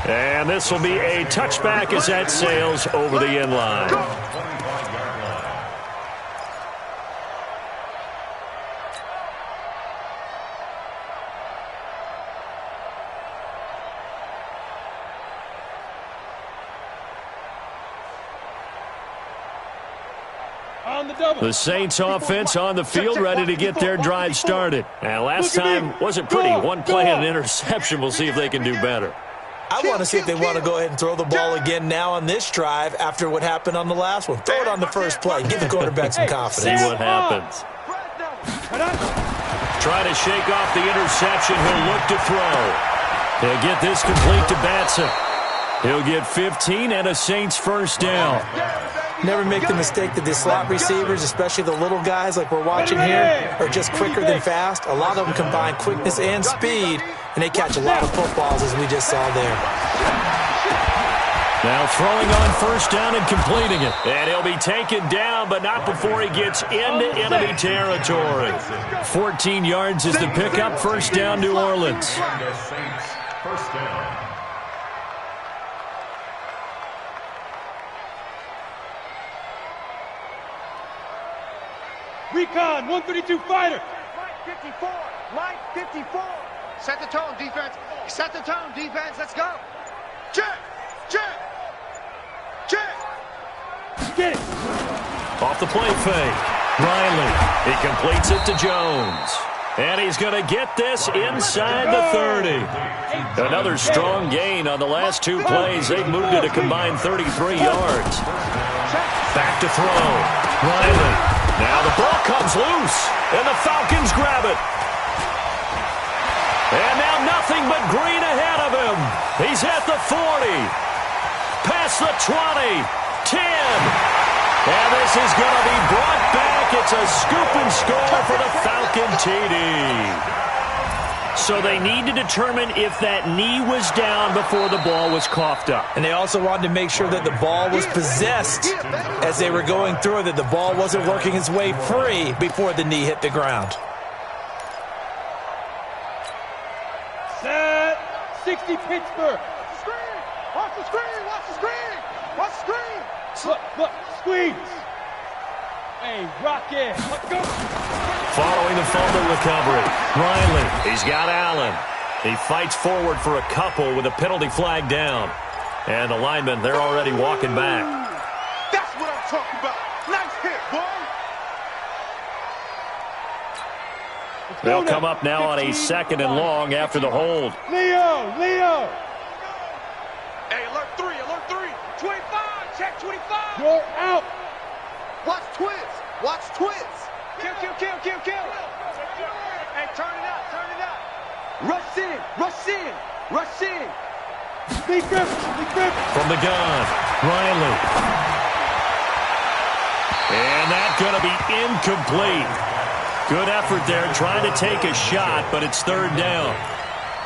And this will be a touchback as that sails over the end line. The Saints offense on the field ready to get their drive started. And last time wasn't pretty. One play and an interception. We'll see if they can do better. I want to see if they want to go ahead and throw the ball again now on this drive after what happened on the last one. Throw it on the first play. Give the quarterback some confidence. See what happens. Try to shake off the interception. He'll look to throw. He'll get this complete to Batson. He'll get 15 and a Saints first down. Never make the mistake that the slot receivers, especially the little guys like we're watching here, are just quicker than fast. A lot of them combine quickness and speed, and they catch a lot of footballs, as we just saw there. Now throwing on first down and completing it. And he'll be taken down, but not before he gets into enemy territory. 14 yards is the pickup. First down, New Orleans. First down. Recon, 132 fighter. Mike 54. Mike 54. Set the tone, defense. Set the tone, defense. Let's go. Check. Check. Check. Get it. Off the play fake. Riley. He completes it to Jones. And he's going to get this inside the 30. Another strong gain on the last two plays. They've moved it a combined 33 yards. Back to throw. Riley. Now the ball comes loose, and the Falcons grab it. And now nothing but green ahead of him. He's at the 40, past the 20, 10. And this is going to be brought back. It's a scoop and score for the Falcon TD. So they need to determine if that knee was down before the ball was coughed up. And they also wanted to make sure that the ball was possessed as they were going through, that the ball wasn't working its way free before the knee hit the ground. Set. 60 Pittsburgh. Screen. Watch the screen. Watch the screen. Watch the screen. Look. Squeeze. Hey, Rocket. Let's go. Following the fumble recovery, Riley, he's got Allen. He fights forward for a couple with a penalty flag down. And the linemen, they're already walking back. That's what I'm talking about. Nice hit, boy. They'll come up now on a second and long after the hold. Leo. Hey, alert 3. 25, check 25. You're out. Watch twins. Kill. Hey, turn it out. Rush in. Big grip. From the gun, Riley. And that's going to be incomplete. Good effort there trying to take a shot, but it's third down.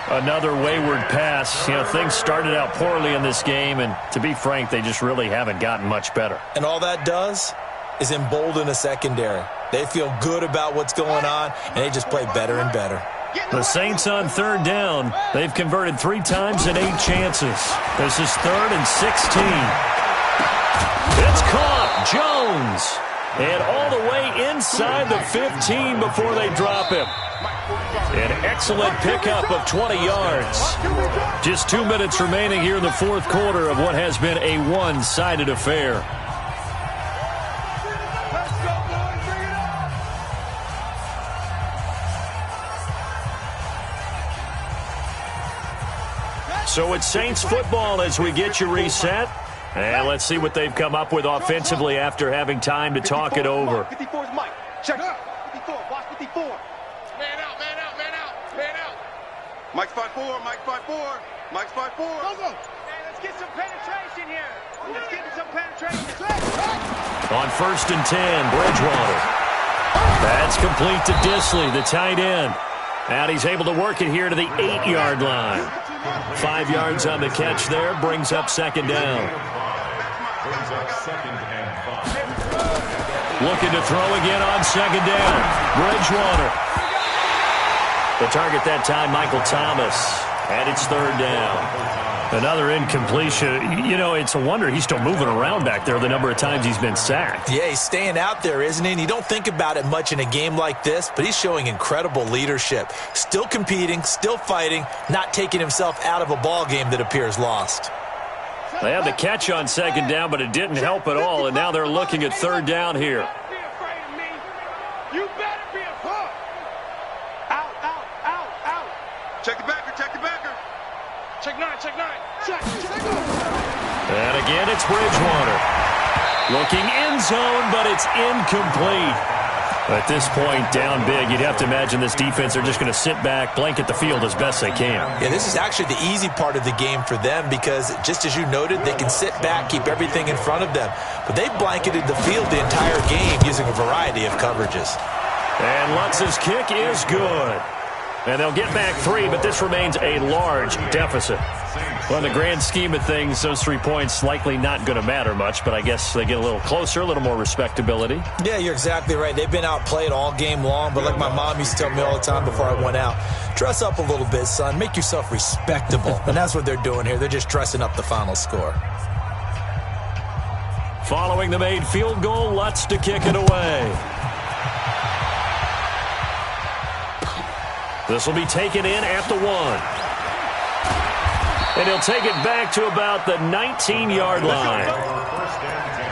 Another wayward pass. You know, things started out poorly in this game, and to be frank, they just really haven't gotten much better. And all that does is embolden a secondary. They feel good about what's going on, and they just play better and better. The Saints on third down. They've converted 3 times in 8 chances. This is 3rd and 16. It's caught. Jones. And all the way inside the 15 before they drop him. An excellent pickup of 20 yards. Just 2 minutes remaining here in the 4th quarter of what has been a one-sided affair. So it's Saints football as we get you reset. And let's see what they've come up with offensively after having time to talk it over. 54 is Mike. Check it. 54. Watch 54. Man out, man out, man out, man out. Mike's 5'4", Mike's 5'4", Mike's 5'4". Hey, let's get some penetration here. Let's get some penetration. On 1st and 10, Bridgewater. That's complete to Disley, the tight end. And he's able to work it here to the 8-yard line. 5 yards on the catch there, brings up 2nd down. Brings up 2nd and 5. Looking to throw again on 2nd down. Bridgewater. The target that time, Michael Thomas. And it's 3rd down. Another incompletion. You know, it's a wonder he's still moving around back there the number of times he's been sacked. Yeah, he's staying out there, isn't he? And you don't think about it much in a game like this, but he's showing incredible leadership. Still competing, still fighting, not taking himself out of a ball game that appears lost. They had the catch on 2nd down, but it didn't help at all, and now they're looking at 3rd down here. Be afraid of me. You better be a punk. Out, out, out, out. Check the backer, check the backer. Check 9, check 9. Check. And again, it's Bridgewater. Looking end zone, but it's incomplete. At this point, down big, you'd have to imagine this defense are just going to sit back, blanket the field as best they can. Yeah, this is actually the easy part of the game for them because, just as you noted, they can sit back, keep everything in front of them. But they blanketed the field the entire game using a variety of coverages. And Lutz's kick is good. And they'll get back 3, but this remains a large deficit. Well, in the grand scheme of things, those 3 points likely not going to matter much, but I guess they get a little closer, a little more respectability. Yeah, you're exactly right. They've been outplayed all game long, but like my mom used to tell me all the time before I went out, dress up a little bit, son. Make yourself respectable. And that's what they're doing here. They're just dressing up the final score. Following the made field goal, Lutz to kick it away. This will be taken in at the 1. And he'll take it back to about the 19-yard line. 1st and 10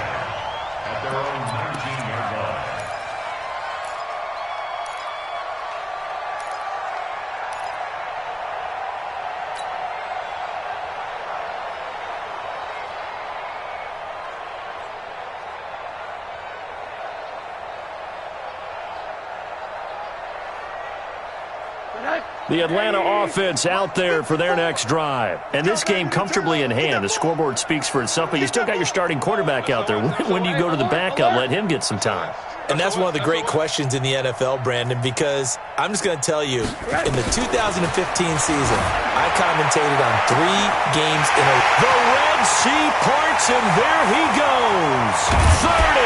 at their own 19-yard line. The Atlanta offense out there for their next drive. And this game comfortably in hand. The scoreboard speaks for itself, but you still got your starting quarterback out there. When do you go to the backup? Let him get some time. And that's one of the great questions in the NFL, Brandon, because I'm just going to tell you, in the 2015 season, I commentated on 3 games in a row. The Red Sea parts, and there he goes. 30.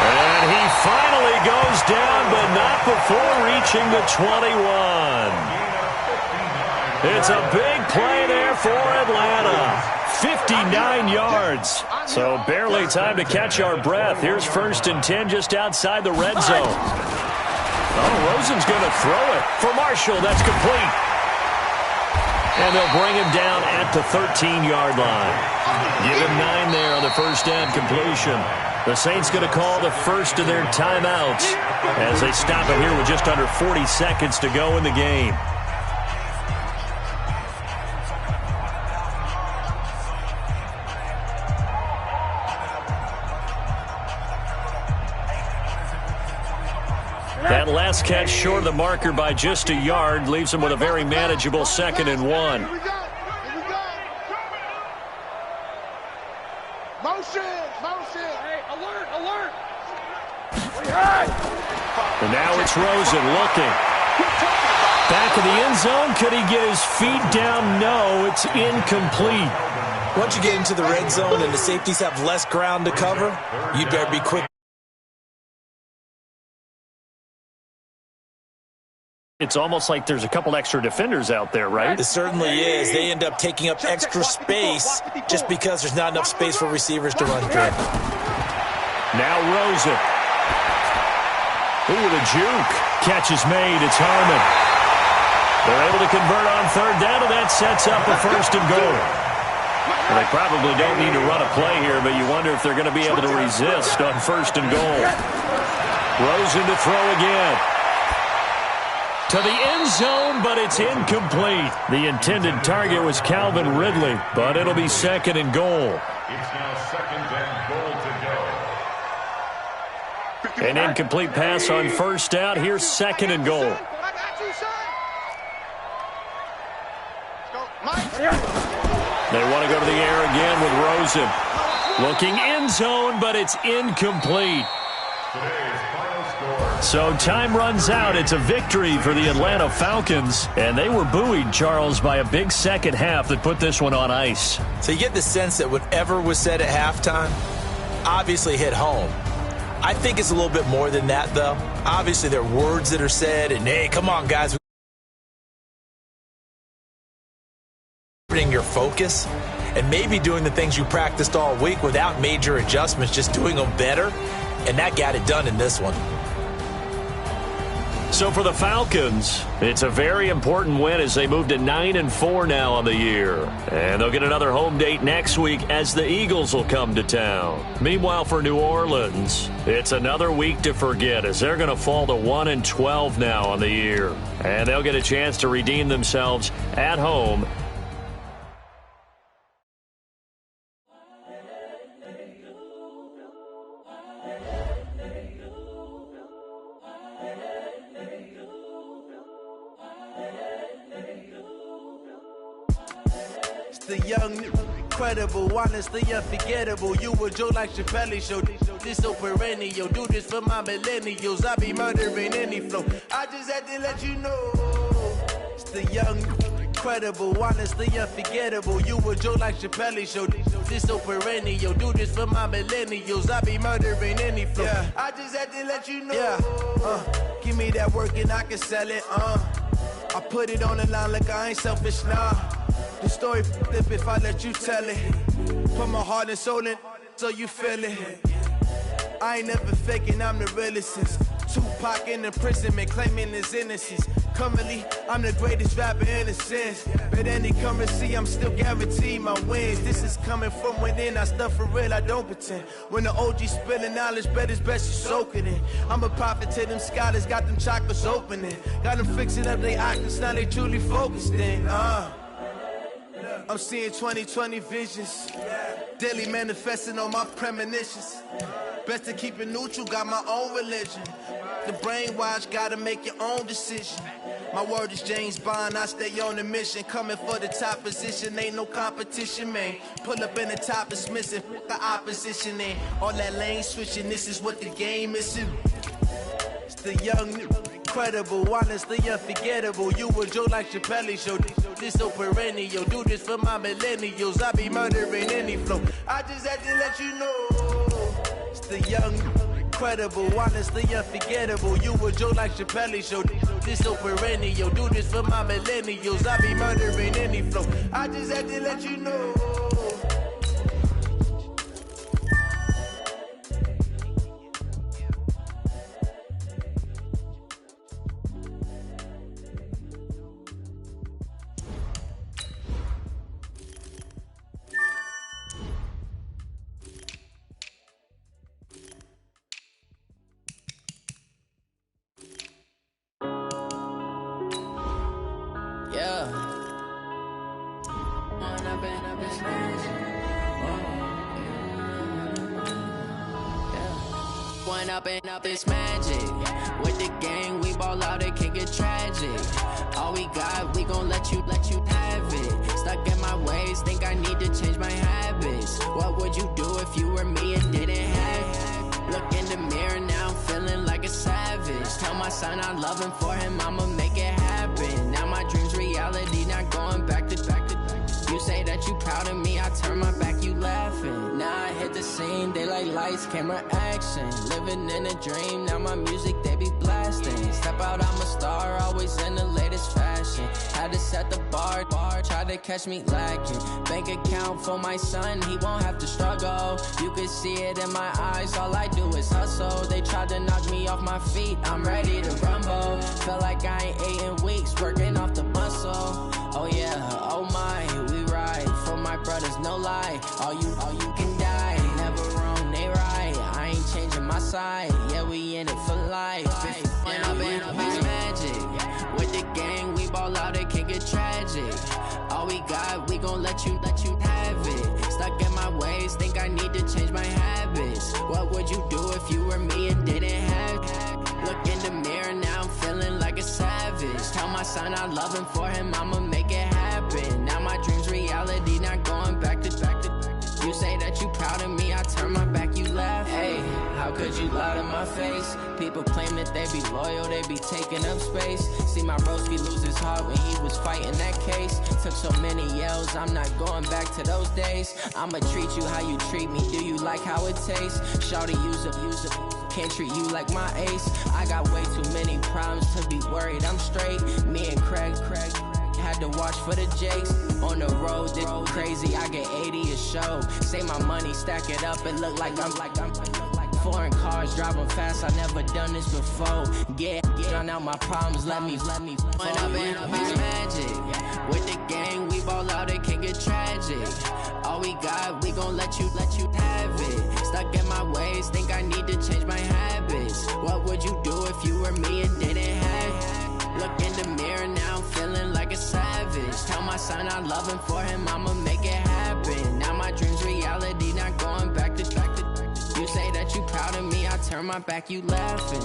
And he finally goes down, but not before reaching the 21. It's a big play there for Atlanta. 59 yards. So barely time to catch our breath. Here's 1st and 10 just outside the red zone. Oh, Rosen's going to throw it. For Marshall, that's complete. And they'll bring him down at the 13-yard line. Give him 9 there on the first down completion. The Saints going to call the first of their timeouts as they stop it here with just under 40 seconds to go in the game. That last catch short of the marker by just a yard leaves him with a very manageable 2nd and 1. Here we go. Motion. Hey, alert, alert. And now it's Rosen looking. Back of the end zone. Could he get his feet down? No, it's incomplete. Once you get into the red zone and the safeties have less ground to cover, you better be quick. It's almost like there's a couple extra defenders out there, right? It certainly is. They end up taking up extra space just because there's not enough space for receivers to run through. Now Rosen. Ooh, the juke. Catch is made. It's Harmon. They're able to convert on third down, and that sets up a 1st and goal. Well, they probably don't need to run a play here, but you wonder if they're going to be able to resist on 1st and goal. Rosen to throw again. To the end zone, but it's incomplete. The intended target was Calvin Ridley, but it'll be 2nd and goal. It's now 2nd and goal to go. An incomplete pass on 1st down. Here's 2nd and goal. They want to go to the air again with Rosen. Looking end zone, but it's incomplete. So time runs out. It's a victory for the Atlanta Falcons. And they were buoyed, Charles, by a big second half that put this one on ice. So you get the sense that whatever was said at halftime obviously hit home. I think it's a little bit more than that, though. Obviously, there are words that are said, and, hey, come on, guys. Your focus and maybe doing the things you practiced all week without major adjustments, just doing them better, and that got it done in this one. So for the Falcons, it's a very important win as they move to 9-4 now on the year. And they'll get another home date next week as the Eagles will come to town. Meanwhile, for New Orleans, it's another week to forget as they're going to fall to 1-12 now on the year. And they'll get a chance to redeem themselves at home. The young, incredible, honestly unforgettable. You were Joe like Chappelle show. This so perennial. Do this for my millennials. I be murdering any flow. I just had to let you know. It's the young, incredible, honestly unforgettable. You were Joe like Chappelle show. This so perennial. Do this for my millennials. I be murdering any flow. Yeah. I just had to let you know. Yeah. Give me that work and I can sell it. I put it on the line like I ain't selfish, nah. The story flip if I let you tell it. Put my heart and soul in so you feel it. I ain't never faking, I'm the realest since Tupac in imprisonment, claiming his innocence. Currently, I'm the greatest rapper in a sense. But any currency, I'm still guaranteed my wins. This is coming from within, I stuff for real, I don't pretend. When the OG spilling knowledge, bet it's best you soak it in. I'm a prophet to them scholars, got them chakras opening. Got them fixing up they octaves, now they truly focused in. I'm seeing 2020 visions, daily manifesting on my premonitions. Best to keep it neutral, got my own religion. The brainwash, gotta make your own decision. My word is James Bond, I stay on the mission. Coming for the top position, ain't no competition, man. Pull up in the top, it's missing, the opposition in. All that lane switching, this is what the game is. It's the young, incredible, honestly unforgettable. You were Joe like Chappelle show. This so perennial. Do this for my millennials. I be murdering any flow. I just had to let you know. It's the young, incredible, honestly unforgettable. You were Joe like Chappelle show. This so perennial. Do this for my millennials. I be murdering any flow. I just had to let you know. Up it's magic. With the gang, we ball out, it can get tragic. All we got, we gon' let you have it. Stuck in my ways, think I need to change my habits. What would you do if you were me and didn't have it? Look in the mirror now, I'm feeling like a savage. Tell my son I love him, for him I'ma make it happen. Now my dream's reality, not going back to back. You say that you proud of me, I turn my back, you laughing. Now I hit the scene, they like lights, camera, action. Living in a dream, now my music, they be blasting. step out, I'm a star, always in the latest fashion. Had to set the bar, try to catch me lacking. Bank account for my son, he won't have to struggle. You can see it in my eyes, all I do is hustle. They tried to knock me off my feet, I'm ready to rumble. Feel like I ain't ate in weeks, working off the muscle. Oh yeah, oh my, we ride for my brothers, no lie. All you can die, never wrong, they right. I ain't changing my side, yeah, we in it for life. When I've been magic, with the gang, we ball out, it can get tragic. All we got, we gon' let you have it. Stuck in my ways, think I need to change my habits. What would you do if you were me and didn't have it? Look in the mirror, now I'm feeling like a savage. Tell my son I love him, for him I'ma make it happen. Now my dream's reality, not going back to. You say that you proud of me, I turn my back, you laugh. Hey, how could you lie to my face? People claim that they be loyal, they be taking up space. See my broski lose his heart when he was fighting that case. Took so many yells, I'm not going back to those days. I'ma treat you how you treat me, do you like how it tastes? Shawty, use it. Can't treat you like my ace. I got way too many problems to be worried, I'm straight. Me and Craig had to watch for the Jakes. On the road, this crazy, I get 80 a show. Say my money, stack it up, it look like I'm foreign cars, driving fast, I never done this before. Drown out my problems, let me When I've been magic, with the gang, we ball out, it can get tragic. All we got, we gon' let you have it. Stuck in my ways, think I need to change my habits. What would you do if you were me and didn't have it? Look in the mirror, now I'm feeling like a savage. Tell my son I love him, for him I'ma make it happen. Now my dream's reality, not going back to. You say that you proud of me, I turn my back, you laughing.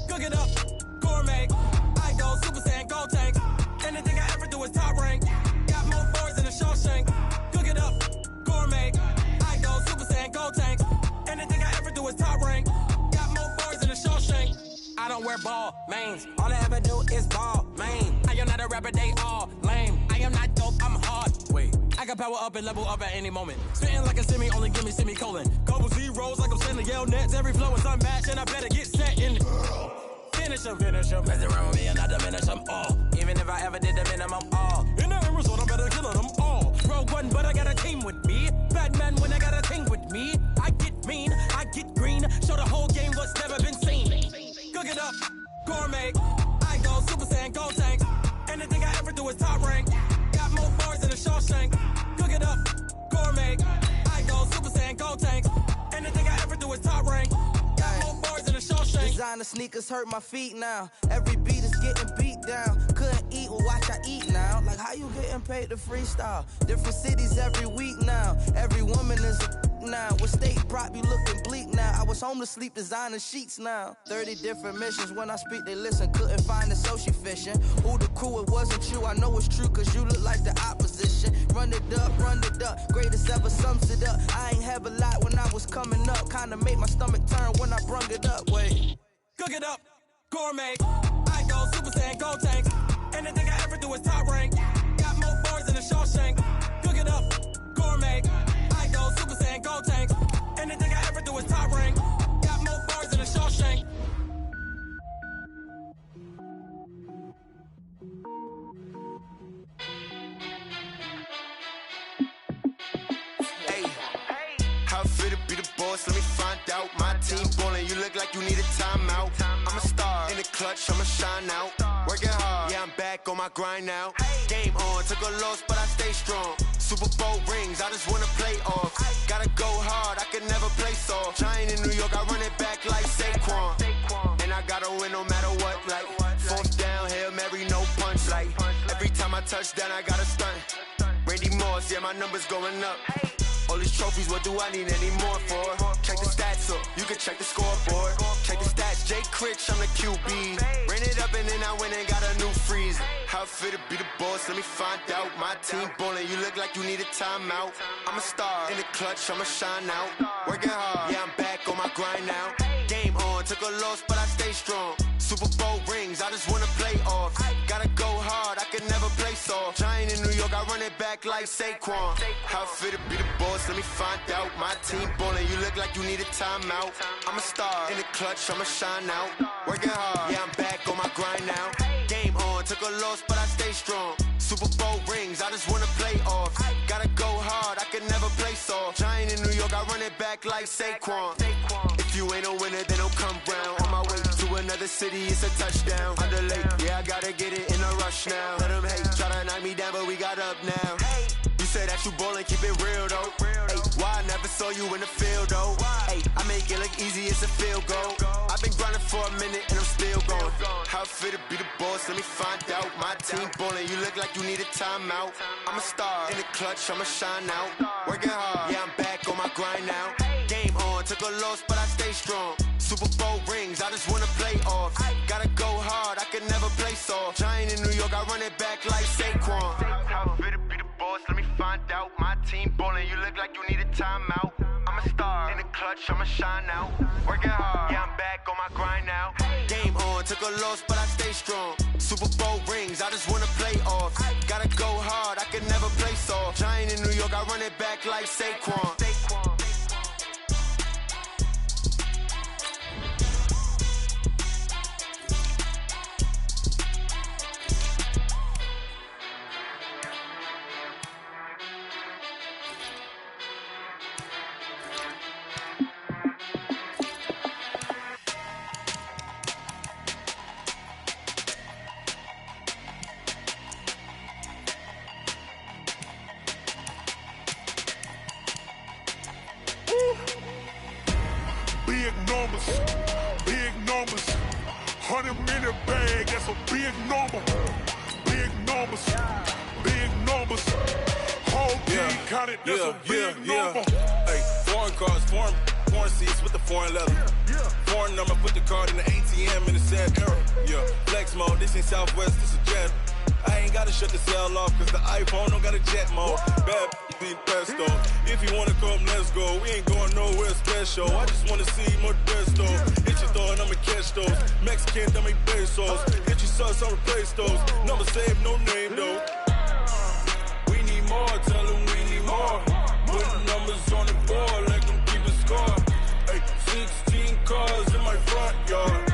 Cook it up, gourmet. I go Super Saiyan, gold tank. Anything I ever do is top rank. Got more boards than a Shawshank. Cook it up, gourmet. I go Super Saiyan, gold tank. Anything I ever do is top rank. Got more boards than a Shawshank. I don't wear ball mains. All I ever do is ball main. I am not a rapper, they all lame. I am not dope, I'm hard. Wait, I can power up and level up at any moment. Spitting like a semi, only give me semicolon. Couple zeros like I'm sending yell nets. Every flow is unmatched and I better get set in. Finish him. Mess around with me and I diminish them all. Even if I ever did the minimum, all. In the end result, I'm better killing them all. Rogue one, but I got a team with me. Batman when I got a team with me. I get mean, I get green. Show the whole game what's never been seen. Cook it up, gourmet. I go Super Saiyan, gold tank. Anything I ever do is top rank. Got more bars than a Shawshank. Cook it up, gourmet. I go Super Saiyan, gold tank. Anything I ever do is top rank. Designer sneakers hurt my feet now. Every beat is getting beat down. Couldn't eat, well watch I eat now. Like how you getting paid to freestyle? Different cities every week now. Every woman is a now. With state prop, you looking bleak now. I was home to sleep designing sheets now. 30 different missions. When I speak, they listen. Couldn't find the social fishing. Who the crew, it wasn't you. I know it's true, cause you look like the opposition. Run it up. Greatest ever sums it up. I ain't have a lot when I was coming up. Kinda made my stomach turn when I brung it up. Wait. Cook it up, gourmet. I go Super Saiyan, gold tank. Anything I ever do is top rank. Got more bars than a Shawshank. Cook it up, gourmet. I go Super Saiyan, gold tank. Anything I ever do is top rank. Got more bars than a Shawshank. Hey, how fit to be the boss? Let me find out. My team ballin', you look like you need a timeout. I'm a star in the clutch, I'ma shine out. Working hard, yeah, I'm back on my grind now. Game on, took a loss, but I stay strong. Super Bowl rings, I just wanna play off. Gotta go hard, I can never play soft. Giant in New York, I run it back like Saquon. And I gotta win no matter what, like fourth down, Hail Mary, no punch. Like every time I touch down, I gotta stunt. Randy Moss, yeah, my numbers going up. All these trophies, what do I need any more for? Check the stats up, you can check the scoreboard. Check the stats, Jay Critch, I'm the QB. Ran it up and then I went and got a new freezer. How it feel to be the boss, let me find out. My team ballin', you look like you need a timeout. I'm a star, in the clutch, I'ma shine out. Working hard, yeah, I'm back on my grind now. Game on, took a loss, but I stay strong. Super Bowl rings, I just wanna play off. Gotta go hard, I can never play soft. Giant in New York, I run it back like Saquon. How it feel to be the boss, let me find out. My team ballin', you look like you need a timeout. I'm a star, in the clutch, I'ma shine out. Working hard, yeah, I'm back on my grind now. Game on, took a loss, but I stay strong. Super Bowl rings, I just wanna play off. Gotta go hard, I can never play soft. Giant in New York, I run it back like Saquon. If you ain't a winner, then don't come round. On my way to another city, it's a touchdown. Underlay, yeah, I gotta get it in a rush now. Let them hate, try to knock me down, but we got up now. You said that you ballin', keep it real though. Hey, why I never saw you in the field though? Hey, I make it look easy, it's a field goal. I've been grinding for a minute and I'm still going. How it feel to be the boss, let me find out. My team ballin', you look like you need a timeout. I'm a star, in the clutch, I'ma shine out. Working hard, yeah, I'm back on my grind now. Game on, took a loss, but I stay strong. Super Bowl rings, I just wanna play off. Gotta go hard, I can never play soft. Giant in New York, I run it back like Saquon. How it feel to be the boss, let me find out. My team ballin', you look like you need a timeout. I'm a star, in the clutch, I'ma shine out. Working hard, yeah, I'm back on my grind now. Game on, took a loss, but I stay strong. Super Bowl rings, I just wanna play off. Gotta go hard, I can never play soft. Giant in New York, I run it back like Saquon. Big numbers, 100-minute bag, that's a big number. Big numbers, whole team counted, that's a big number. Hey, foreign cars, foreign seats with the foreign leather. Foreign number, put the card in the ATM in the sad era. Yeah, flex mode, this ain't Southwest, this a jet. I ain't gotta shut the cell off, cause the iPhone don't got a jet mode. Bad be pesto. If you wanna come, let's go. We ain't going nowhere special. I just wanna see more pesto. Hit your thought, I'ma catch those. Mexican, dummy pesos. Hit your sauce, I'll replace those. Number saved, no name though. We need more, tell them we need more. Put numbers on the board, let them keep a score. Hey, 16 cars in my front yard.